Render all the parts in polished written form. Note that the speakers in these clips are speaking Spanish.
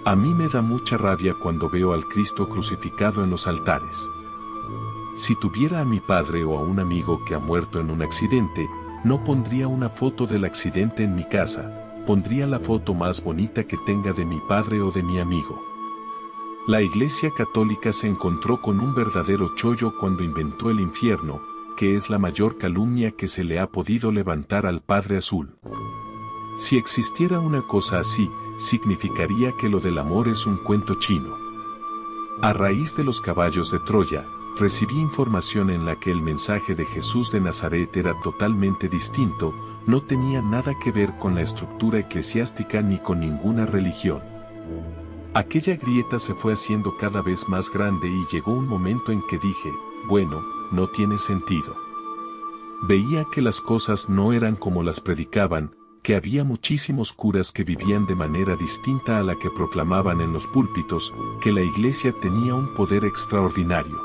A mí me da mucha rabia cuando veo al Cristo crucificado en los altares. Si tuviera a mi padre o a un amigo que ha muerto en un accidente, no pondría una foto del accidente en mi casa, pondría la foto más bonita que tenga de mi padre o de mi amigo. La Iglesia Católica se encontró con un verdadero chollo cuando inventó el infierno, que es la mayor calumnia que se le ha podido levantar al Padre Azul. Si existiera una cosa así, significaría que lo del amor es un cuento chino. A raíz de los caballos de Troya, recibí información en la que el mensaje de Jesús de Nazaret era totalmente distinto, no tenía nada que ver con la estructura eclesiástica ni con ninguna religión. Aquella grieta se fue haciendo cada vez más grande y llegó un momento en que dije, bueno, no tiene sentido. Veía que las cosas no eran como las predicaban, que había muchísimos curas que vivían de manera distinta a la que proclamaban en los púlpitos, que la iglesia tenía un poder extraordinario.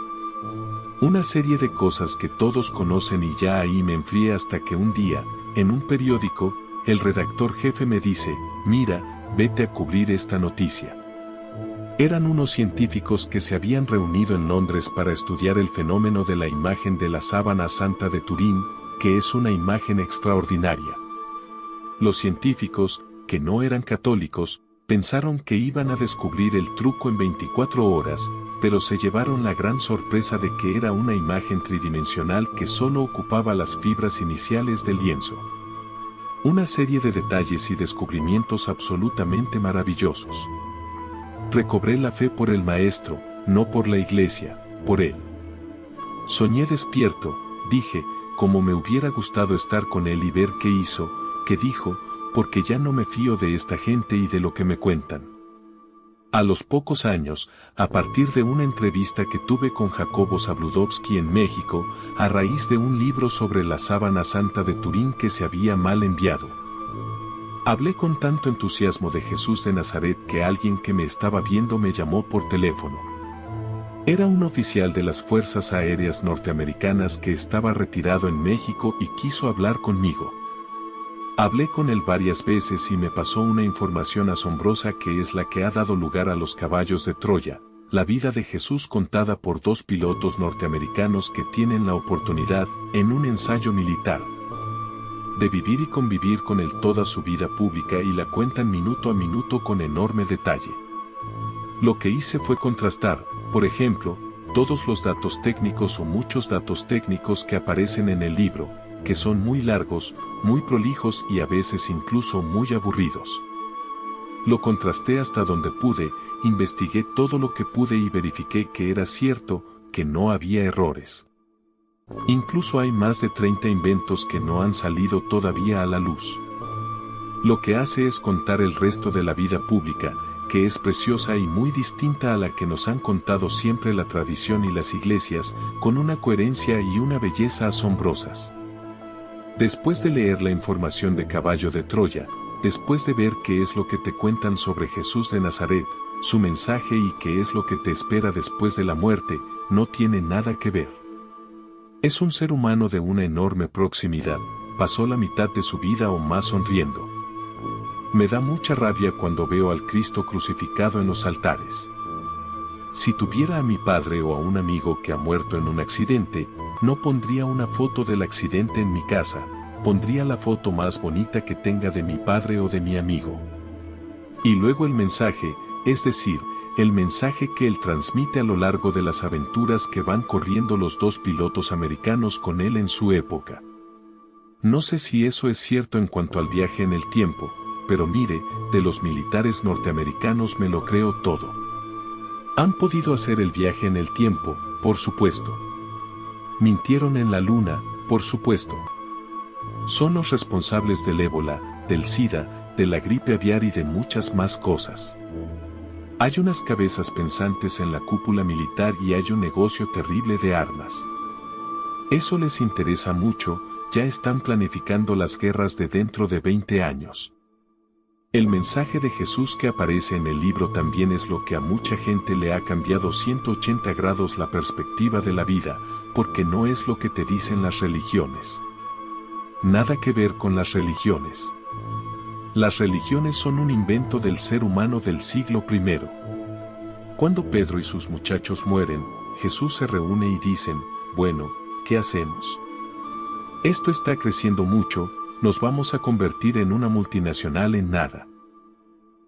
Una serie de cosas que todos conocen y ya ahí me enfrié hasta que un día, en un periódico, el redactor jefe me dice, mira, vete a cubrir esta noticia. Eran unos científicos que se habían reunido en Londres para estudiar el fenómeno de la imagen de la sábana santa de Turín, que es una imagen extraordinaria. Los científicos, que no eran católicos, pensaron que iban a descubrir el truco en 24 horas, pero se llevaron la gran sorpresa de que era una imagen tridimensional que solo ocupaba las fibras iniciales del lienzo. Una serie de detalles y descubrimientos absolutamente maravillosos. Recobré la fe por el maestro, no por la iglesia, por él. Soñé despierto, dije, como me hubiera gustado estar con él y ver qué hizo, qué dijo, porque ya no me fío de esta gente y de lo que me cuentan. A los pocos años, a partir de una entrevista que tuve con Jacobo Zabludovsky en México, a raíz de un libro sobre la sábana santa de Turín que se había mal enviado. Hablé con tanto entusiasmo de Jesús de Nazaret que alguien que me estaba viendo me llamó por teléfono. Era un oficial de las Fuerzas Aéreas Norteamericanas que estaba retirado en México y quiso hablar conmigo. Hablé con él varias veces y me pasó una información asombrosa que es la que ha dado lugar a los caballos de Troya, la vida de Jesús contada por dos pilotos norteamericanos que tienen la oportunidad, en un ensayo militar, de vivir y convivir con él toda su vida pública y la cuentan minuto a minuto con enorme detalle. Lo que hice fue contrastar, por ejemplo, todos los datos técnicos o muchos datos técnicos que aparecen en el libro, que son muy largos, muy prolijos y a veces incluso muy aburridos. Lo contrasté hasta donde pude, investigué todo lo que pude y verifiqué que era cierto, que no había errores. Incluso hay más de 30 inventos que no han salido todavía a la luz. Lo que hace es contar el resto de la vida pública, que es preciosa y muy distinta a la que nos han contado siempre la tradición y las iglesias, con una coherencia y una belleza asombrosas. Después de leer la información de Caballo de Troya, después de ver qué es lo que te cuentan sobre Jesús de Nazaret, su mensaje y qué es lo que te espera después de la muerte, no tiene nada que ver. Es un ser humano de una enorme proximidad, pasó la mitad de su vida o más sonriendo. Me da mucha rabia cuando veo al Cristo crucificado en los altares. Si tuviera a mi padre o a un amigo que ha muerto en un accidente, no pondría una foto del accidente en mi casa, pondría la foto más bonita que tenga de mi padre o de mi amigo. Y luego el mensaje, es decir, el mensaje que él transmite a lo largo de las aventuras que van corriendo los dos pilotos americanos con él en su época. No sé si eso es cierto en cuanto al viaje en el tiempo, pero mire, de los militares norteamericanos me lo creo todo. Han podido hacer el viaje en el tiempo, por supuesto. Mintieron en la luna, por supuesto. Son los responsables del ébola, del SIDA, de la gripe aviar y de muchas más cosas. Hay unas cabezas pensantes en la cúpula militar y hay un negocio terrible de armas. Eso les interesa mucho, ya están planificando las guerras de dentro de 20 años. El mensaje de Jesús que aparece en el libro también es lo que a mucha gente le ha cambiado 180 grados la perspectiva de la vida, porque no es lo que te dicen las religiones. Nada que ver con las religiones. Las religiones son un invento del ser humano del siglo I. Cuando Pedro y sus muchachos mueren, Jesús se reúne y dicen, bueno, ¿qué hacemos? Esto está creciendo mucho, nos vamos a convertir en una multinacional en nada.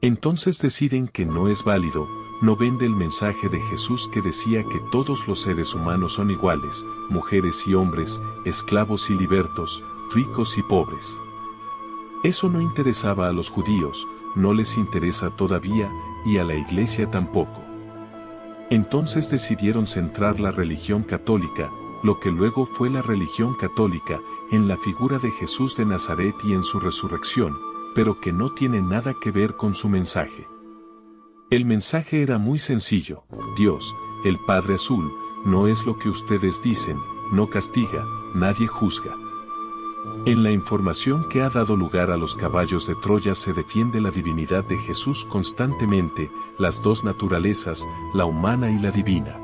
Entonces deciden que no es válido, no vende el mensaje de Jesús que decía que todos los seres humanos son iguales, mujeres y hombres, esclavos y libertos, ricos y pobres. Eso no interesaba a los judíos, no les interesa todavía, y a la iglesia tampoco. Entonces decidieron centrar la religión católica, lo que luego fue la religión católica, en la figura de Jesús de Nazaret y en su resurrección, pero que no tiene nada que ver con su mensaje. El mensaje era muy sencillo: Dios, el Padre Azul, no es lo que ustedes dicen, no castiga, nadie juzga. En la información que ha dado lugar a los caballos de Troya se defiende la divinidad de Jesús constantemente, las dos naturalezas, la humana y la divina.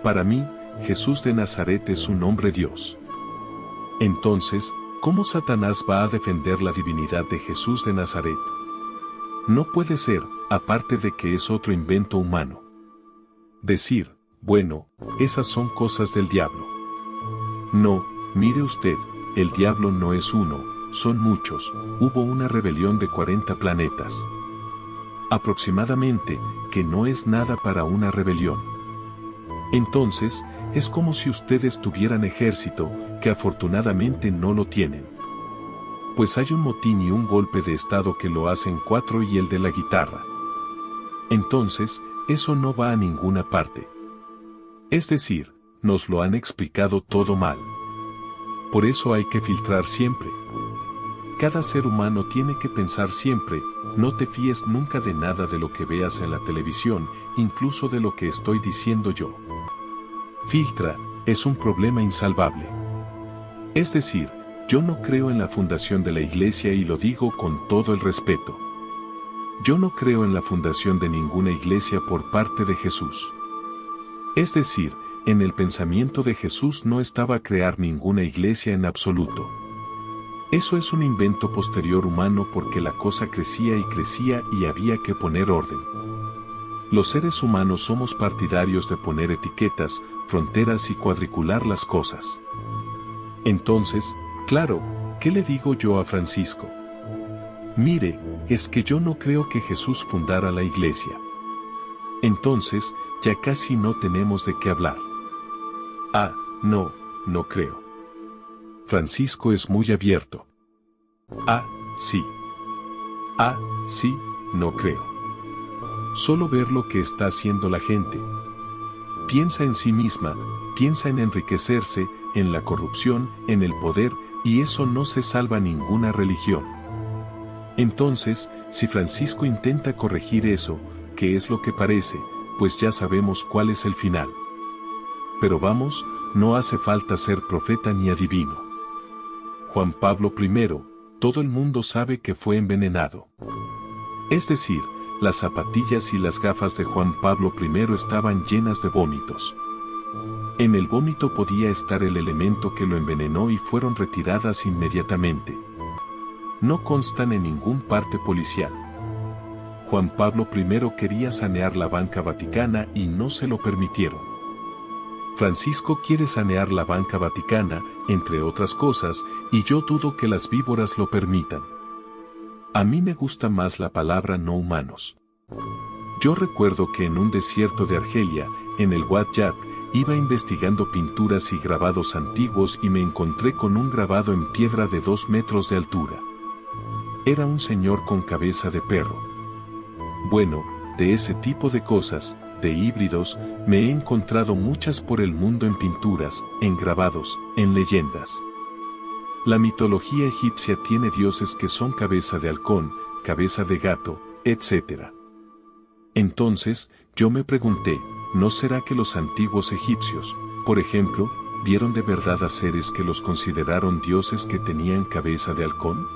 Para mí, Jesús de Nazaret es un hombre Dios. Entonces, ¿cómo Satanás va a defender la divinidad de Jesús de Nazaret? No puede ser, aparte de que es otro invento humano. Decir, bueno, esas son cosas del diablo. No, mire usted, el diablo no es uno, son muchos, hubo una rebelión de 40 planetas. Aproximadamente, que no es nada para una rebelión. Entonces, es como si ustedes tuvieran ejército, que afortunadamente no lo tienen. Pues hay un motín y un golpe de estado que lo hacen 4 y el de la guitarra. Entonces, eso no va a ninguna parte. Es decir, nos lo han explicado todo mal. Por eso hay que filtrar siempre. Cada ser humano tiene que pensar siempre, no te fíes nunca de nada de lo que veas en la televisión, incluso de lo que estoy diciendo yo. Filtra, es un problema insalvable. Es decir, yo no creo en la fundación de la iglesia y lo digo con todo el respeto. Yo no creo en la fundación de ninguna iglesia por parte de Jesús. Es decir, en el pensamiento de Jesús no estaba crear ninguna iglesia en absoluto. Eso es un invento posterior humano porque la cosa crecía y había que poner orden. Los seres humanos somos partidarios de poner etiquetas, fronteras y cuadricular las cosas. Entonces, claro, ¿qué le digo yo a Francisco? Mire, es que yo no creo que Jesús fundara la iglesia. Entonces, ya casi no tenemos de qué hablar. Ah, no creo. Francisco es muy abierto. Ah, sí. Ah, sí, no creo. Solo ver lo que está haciendo la gente. Piensa en sí misma, piensa en enriquecerse, en la corrupción, en el poder, y eso no se salva ninguna religión. Entonces, si Francisco intenta corregir eso, que es lo que parece, pues ya sabemos cuál es el final. Pero vamos, no hace falta ser profeta ni adivino. Juan Pablo I, todo el mundo sabe que fue envenenado. Es decir, las zapatillas y las gafas de Juan Pablo I estaban llenas de vómitos. En el vómito podía estar el elemento que lo envenenó y fueron retiradas inmediatamente. No constan en ningún parte policial. Juan Pablo I quería sanear la banca vaticana y no se lo permitieron. Francisco quiere sanear la banca vaticana, entre otras cosas, y yo dudo que las víboras lo permitan. A mí me gusta más la palabra no humanos. Yo recuerdo que en un desierto de Argelia, en el Wad Yat, iba investigando pinturas y grabados antiguos y me encontré con un grabado en piedra de 2 metros de altura. Era un señor con cabeza de perro. Bueno, de ese tipo de cosas, de híbridos, me he encontrado muchas por el mundo en pinturas, en grabados, en leyendas. La mitología egipcia tiene dioses que son cabeza de halcón, cabeza de gato, etc. Entonces, yo me pregunté, ¿no será que los antiguos egipcios, por ejemplo, vieron de verdad a seres que los consideraron dioses que tenían cabeza de halcón?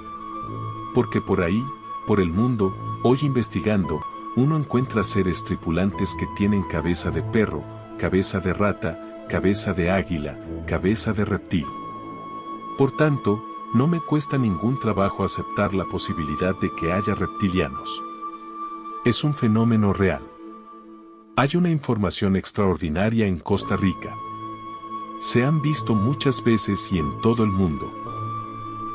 Porque por ahí, por el mundo, hoy investigando, uno encuentra seres tripulantes que tienen cabeza de perro, cabeza de rata, cabeza de águila, cabeza de reptil. Por tanto, no me cuesta ningún trabajo aceptar la posibilidad de que haya reptilianos. Es un fenómeno real. Hay una información extraordinaria en Costa Rica. Se han visto muchas veces y en todo el mundo.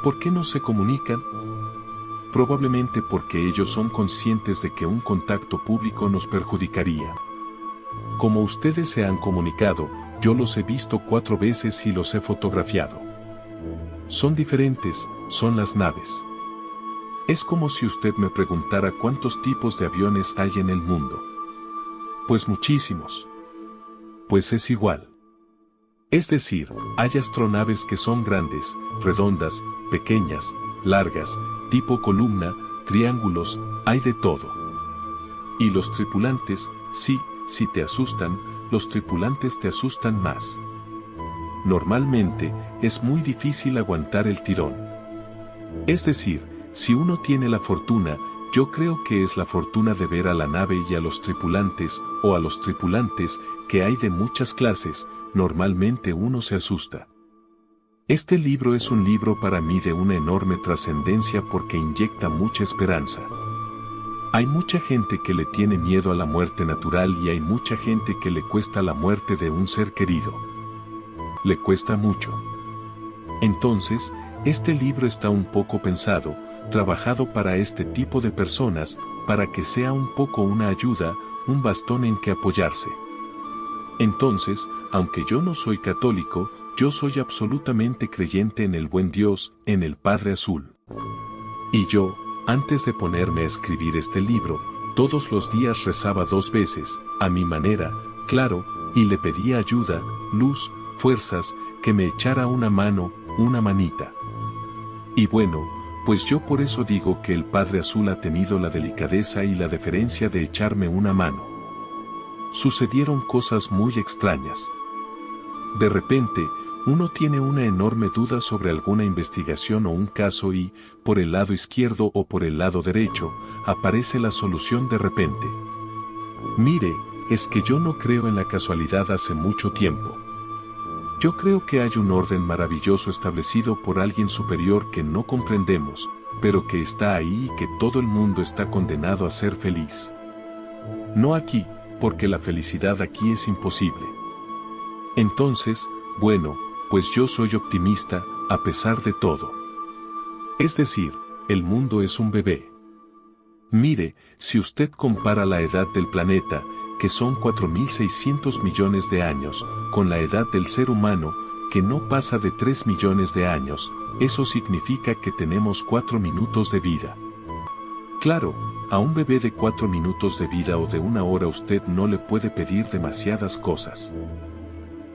¿Por qué no se comunican? Probablemente porque ellos son conscientes de que un contacto público nos perjudicaría. Como ustedes se han comunicado, yo los he visto 4 veces y los he fotografiado. Son diferentes, son las naves. Es como si usted me preguntara cuántos tipos de aviones hay en el mundo. Pues muchísimos. Pues es igual. Es decir, hay astronaves que son grandes, redondas, pequeñas, largas, tipo columna, triángulos, hay de todo. Y los tripulantes, sí, si te asustan, los tripulantes te asustan más. Normalmente, es muy difícil aguantar el tirón. Es decir, si uno tiene la fortuna, yo creo que es la fortuna de ver a la nave y a los tripulantes, o a los tripulantes, que hay de muchas clases, normalmente uno se asusta. Este libro es un libro para mí de una enorme trascendencia porque inyecta mucha esperanza. Hay mucha gente que le tiene miedo a la muerte natural y hay mucha gente que le cuesta la muerte de un ser querido. Le cuesta mucho. Entonces, este libro está un poco pensado, trabajado para este tipo de personas, para que sea un poco una ayuda, un bastón en que apoyarse. Entonces, aunque yo no soy católico, yo soy absolutamente creyente en el buen Dios, en el Padre Azul. Y yo, antes de ponerme a escribir este libro, todos los días rezaba 2 veces, a mi manera, claro, y le pedía ayuda, luz, fuerzas, que me echara una mano, una manita. Y bueno, pues yo por eso digo que el Padre Azul ha tenido la delicadeza y la deferencia de echarme una mano. Sucedieron cosas muy extrañas. De repente, uno tiene una enorme duda sobre alguna investigación o un caso y, por el lado izquierdo o por el lado derecho, aparece la solución de repente. Mire, es que yo no creo en la casualidad hace mucho tiempo. Yo creo que hay un orden maravilloso establecido por alguien superior que no comprendemos, pero que está ahí y que todo el mundo está condenado a ser feliz. No aquí, porque la felicidad aquí es imposible. Entonces, bueno, pues yo soy optimista, a pesar de todo. Es decir, el mundo es un bebé. Mire, si usted compara la edad del planeta, que son 4.600 millones de años, con la edad del ser humano, que no pasa de 3 millones de años, eso significa que tenemos 4 minutos de vida. Claro, a un bebé de 4 minutos de vida o de 1 hora usted no le puede pedir demasiadas cosas.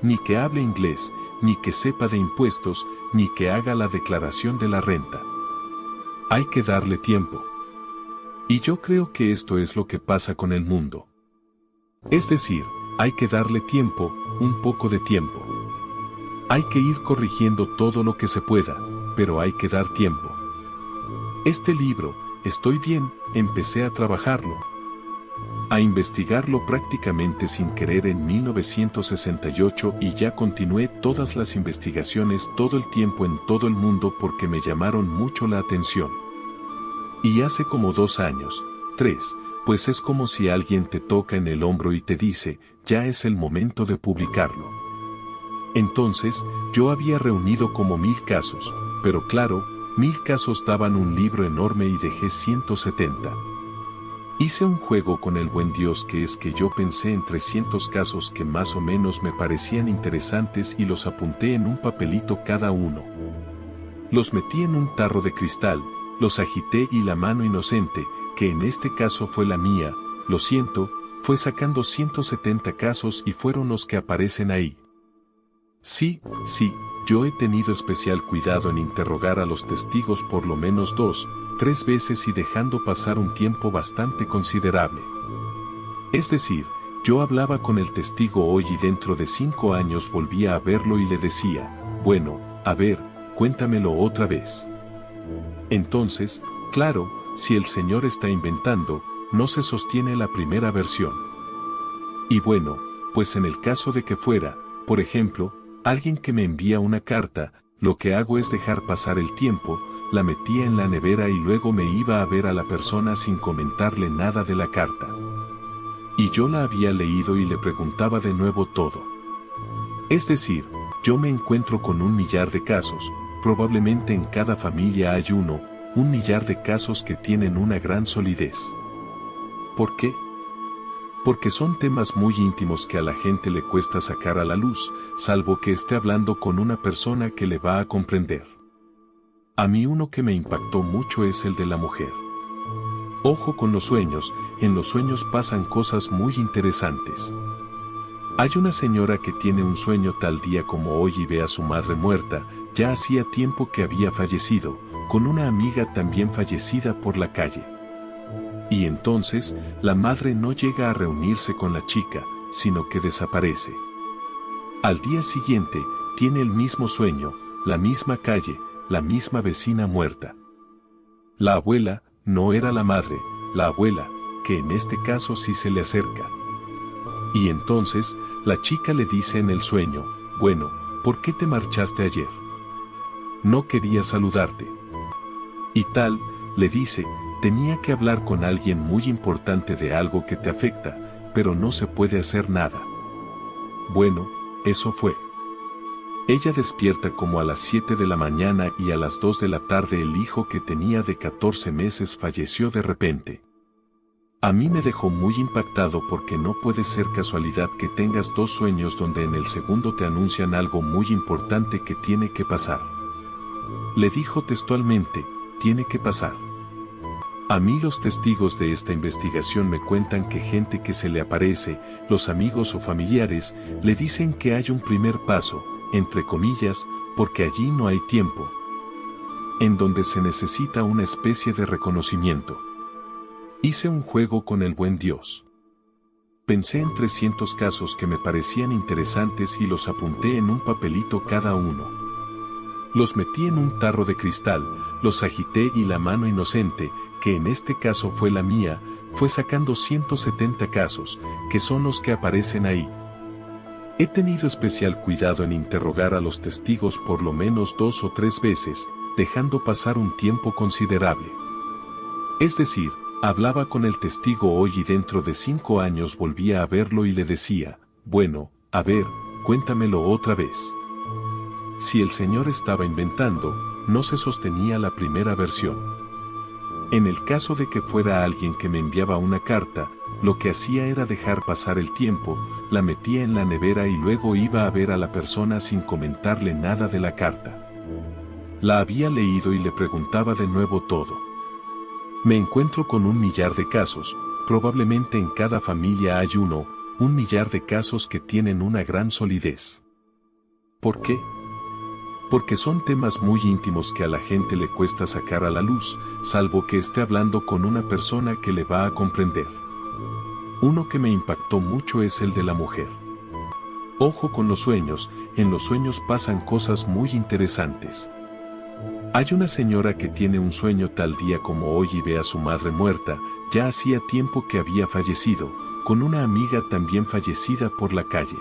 Ni que hable inglés, ni que sepa de impuestos, ni que haga la declaración de la renta. Hay que darle tiempo. Y yo creo que esto es lo que pasa con el mundo. Es decir, hay que darle tiempo, un poco de tiempo. Hay que ir corrigiendo todo lo que se pueda, pero hay que dar tiempo. Este libro, estoy bien, empecé a trabajarlo. A investigarlo prácticamente sin querer en 1968 y ya continué todas las investigaciones todo el tiempo en todo el mundo porque me llamaron mucho la atención. Y hace como 2 años, 3, pues es como si alguien te toca en el hombro y te dice, ya es el momento de publicarlo. Entonces, yo había reunido como 1000 casos, pero claro, 1000 casos daban un libro enorme y dejé 170. Hice un juego con el buen Dios que es que yo pensé en 300 casos que más o menos me parecían interesantes y los apunté en un papelito cada uno. Los metí en un tarro de cristal, los agité y la mano inocente, que en este caso fue la mía, lo siento, fue sacando 170 casos y fueron los que aparecen ahí. Sí, yo he tenido especial cuidado en interrogar a los testigos por lo menos 2, 3 veces y dejando pasar un tiempo bastante considerable. Es decir, yo hablaba con el testigo hoy y dentro de 5 años volvía a verlo y le decía, bueno, a ver, cuéntamelo otra vez. Entonces, claro, si el Señor está inventando, no se sostiene la primera versión. Y bueno, pues en el caso de que fuera, por ejemplo, alguien que me envía una carta, lo que hago es dejar pasar el tiempo, la metía en la nevera y luego me iba a ver a la persona sin comentarle nada de la carta. Y yo la había leído y le preguntaba de nuevo todo. Es decir, yo me encuentro con 1.000.000 de casos, probablemente en cada familia hay 1.000.000 de casos que tienen una gran solidez. ¿Por qué? Porque son temas muy íntimos que a la gente le cuesta sacar a la luz, salvo que esté hablando con una persona que le va a comprender. A mí uno que me impactó mucho es el de la mujer. Ojo con los sueños, en los sueños pasan cosas muy interesantes. Hay una señora que tiene un sueño tal día como hoy y ve a su madre muerta, ya hacía tiempo que había fallecido, con una amiga también fallecida por la calle. Y entonces, la madre no llega a reunirse con la chica, sino que desaparece. Al día siguiente, tiene el mismo sueño, la misma calle, la misma vecina muerta. La abuela, no era la madre, la abuela, que en este caso sí se le acerca. Y entonces, la chica le dice en el sueño, bueno, ¿por qué te marchaste ayer? No quería saludarte. Y tal, le dice, tenía que hablar con alguien muy importante de algo que te afecta, pero no se puede hacer nada. Bueno, eso fue. Ella despierta como a las 7 de la mañana y a las 2 de la tarde el hijo que tenía de 14 meses falleció de repente. A mí me dejó muy impactado porque no puede ser casualidad que tengas 2 sueños donde en el segundo te anuncian algo muy importante que tiene que pasar. Le dijo textualmente, tiene que pasar. A mí los testigos de esta investigación me cuentan que gente que se le aparece, los amigos o familiares, le dicen que hay un primer paso, entre comillas, porque allí no hay tiempo, en donde se necesita una especie de reconocimiento. Hice un juego con el buen Dios. Pensé en 300 casos que me parecían interesantes y los apunté en un papelito cada uno. Los metí en un tarro de cristal, los agité y la mano inocente, que en este caso fue la mía, fue sacando 170 casos, que son los que aparecen ahí. He tenido especial cuidado en interrogar a los testigos por lo menos 2 o 3 veces, dejando pasar un tiempo considerable. Es decir, hablaba con el testigo hoy y dentro de 5 años volvía a verlo y le decía, bueno, a ver, cuéntamelo otra vez. Si el señor estaba inventando, no se sostenía la primera versión. En el caso de que fuera alguien que me enviaba una carta, lo que hacía era dejar pasar el tiempo, la metía en la nevera y luego iba a ver a la persona sin comentarle nada de la carta. La había leído y le preguntaba de nuevo todo. Me encuentro con 1.000.000 de casos, probablemente en cada familia hay 1.000.000 de casos que tienen una gran solidez. ¿Por qué? Porque son temas muy íntimos que a la gente le cuesta sacar a la luz, salvo que esté hablando con una persona que le va a comprender. Uno que me impactó mucho es el de la mujer. Ojo con los sueños, en los sueños pasan cosas muy interesantes. Hay una señora que tiene un sueño tal día como hoy y ve a su madre muerta, ya hacía tiempo que había fallecido, con una amiga también fallecida por la calle.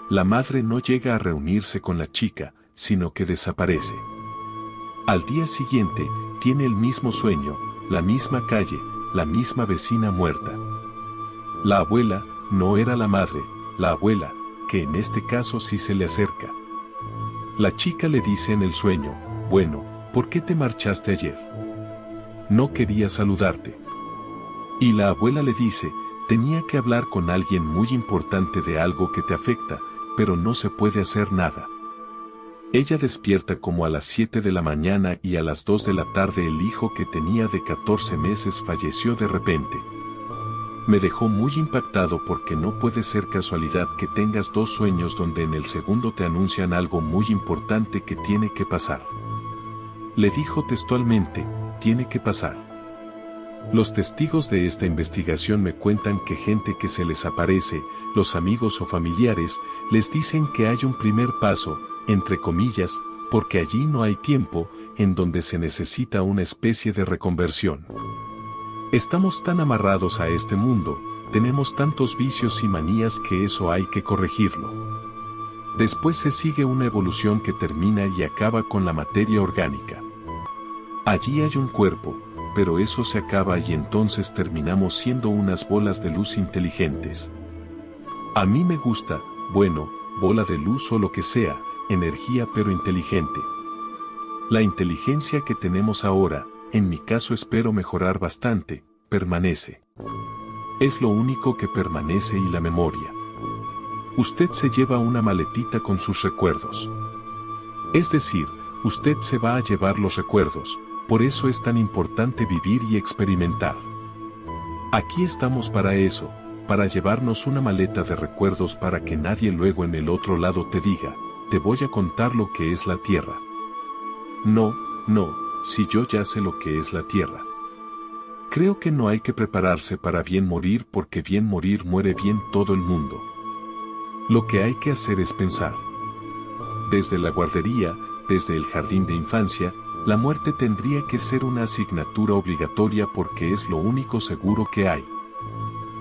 La madre no llega a reunirse con la chica, sino que desaparece. Al día siguiente, tiene el mismo sueño, la misma calle, la misma vecina muerta. La abuela, no era la madre, la abuela, que en este caso sí se le acerca. La chica le dice en el sueño, bueno, ¿por qué te marchaste ayer? No quería saludarte. Y la abuela le dice, tenía que hablar con alguien muy importante de algo que te afecta, pero no se puede hacer nada. Ella despierta como a las 7 de la mañana y a las 2 de la tarde el hijo que tenía de 14 meses falleció de repente. Me dejó muy impactado porque no puede ser casualidad que tengas 2 sueños donde en el segundo te anuncian algo muy importante que tiene que pasar. Le dijo textualmente, tiene que pasar. Los testigos de esta investigación me cuentan que gente que se les aparece, los amigos o familiares, les dicen que hay un primer paso, entre comillas, porque allí no hay tiempo, en donde se necesita una especie de reconversión. Estamos tan amarrados a este mundo, tenemos tantos vicios y manías que eso hay que corregirlo. Después se sigue una evolución que termina y acaba con la materia orgánica. Allí hay un cuerpo, pero eso se acaba y entonces terminamos siendo unas bolas de luz inteligentes. A mí me gusta, bueno, bola de luz o lo que sea, energía pero inteligente. La inteligencia que tenemos ahora, en mi caso espero mejorar bastante, permanece. Es lo único que permanece y la memoria. Usted se lleva una maletita con sus recuerdos. Es decir, usted se va a llevar los recuerdos, por eso es tan importante vivir y experimentar. Aquí estamos para eso, para llevarnos una maleta de recuerdos para que nadie luego en el otro lado te diga, te voy a contar lo que es la Tierra. No, si yo ya sé lo que es la Tierra. Creo que no hay que prepararse para bien morir porque bien morir muere bien todo el mundo. Lo que hay que hacer es pensar. Desde la guardería, desde el jardín de infancia, la muerte tendría que ser una asignatura obligatoria porque es lo único seguro que hay.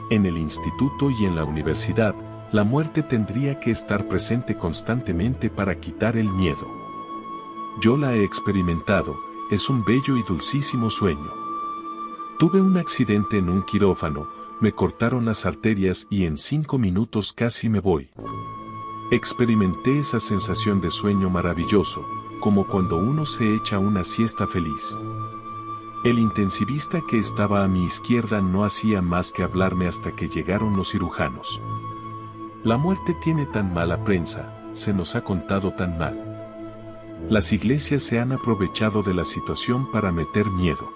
En el instituto y en la universidad, la muerte tendría que estar presente constantemente para quitar el miedo. Yo la he experimentado, es un bello y dulcísimo sueño. Tuve un accidente en un quirófano, me cortaron las arterias y en 5 minutos casi me voy. Experimenté esa sensación de sueño maravilloso, como cuando uno se echa una siesta feliz. El intensivista que estaba a mi izquierda no hacía más que hablarme hasta que llegaron los cirujanos. La muerte tiene tan mala prensa, se nos ha contado tan mal. Las iglesias se han aprovechado de la situación para meter miedo.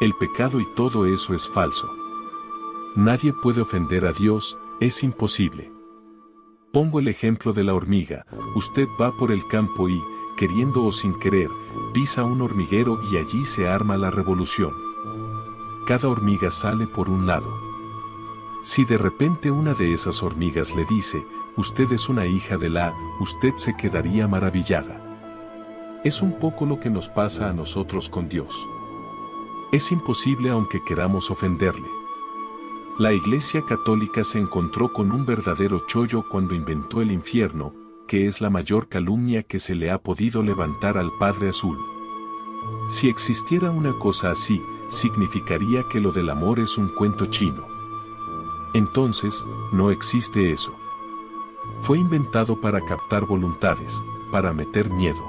El pecado y todo eso es falso. Nadie puede ofender a Dios, es imposible. Pongo el ejemplo de la hormiga, usted va por el campo y, queriendo o sin querer, pisa un hormiguero y allí se arma la revolución. Cada hormiga sale por un lado. Si de repente una de esas hormigas le dice, usted es una hija de la, usted se quedaría maravillada. Es un poco lo que nos pasa a nosotros con Dios. Es imposible aunque queramos ofenderle. La Iglesia Católica se encontró con un verdadero chollo cuando inventó el infierno, que es la mayor calumnia que se le ha podido levantar al Padre Azul. Si existiera una cosa así, significaría que lo del amor es un cuento chino. Entonces, no existe eso. Fue inventado para captar voluntades, para meter miedo.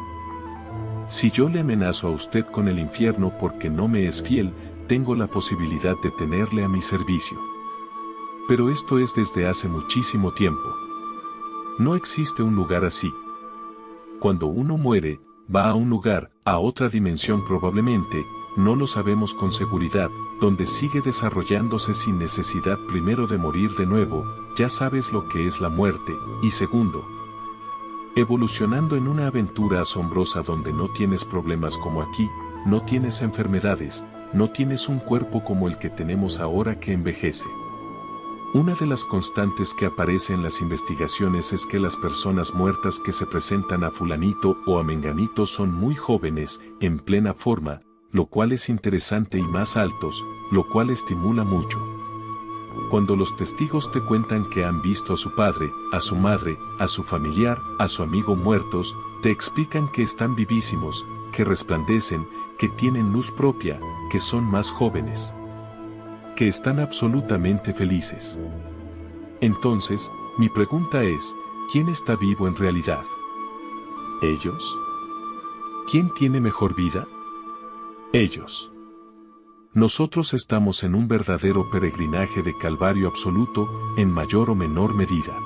Si yo le amenazo a usted con el infierno porque no me es fiel, tengo la posibilidad de tenerle a mi servicio. Pero esto es desde hace muchísimo tiempo. No existe un lugar así. Cuando uno muere, va a un lugar, a otra dimensión probablemente, no lo sabemos con seguridad, donde sigue desarrollándose sin necesidad primero de morir de nuevo, ya sabes lo que es la muerte, y segundo, evolucionando en una aventura asombrosa donde no tienes problemas como aquí, no tienes enfermedades, no tienes un cuerpo como el que tenemos ahora que envejece. Una de las constantes que aparece en las investigaciones es que las personas muertas que se presentan a fulanito o a menganito son muy jóvenes, en plena forma, lo cual es interesante y más altos, lo cual estimula mucho. Cuando los testigos te cuentan que han visto a su padre, a su madre, a su familiar, a su amigo muertos, te explican que están vivísimos, que resplandecen, que tienen luz propia, que son más jóvenes, que están absolutamente felices. Entonces, mi pregunta es, ¿quién está vivo en realidad? ¿Ellos? ¿Quién tiene mejor vida? Ellos. Nosotros estamos en un verdadero peregrinaje de calvario absoluto, en mayor o menor medida.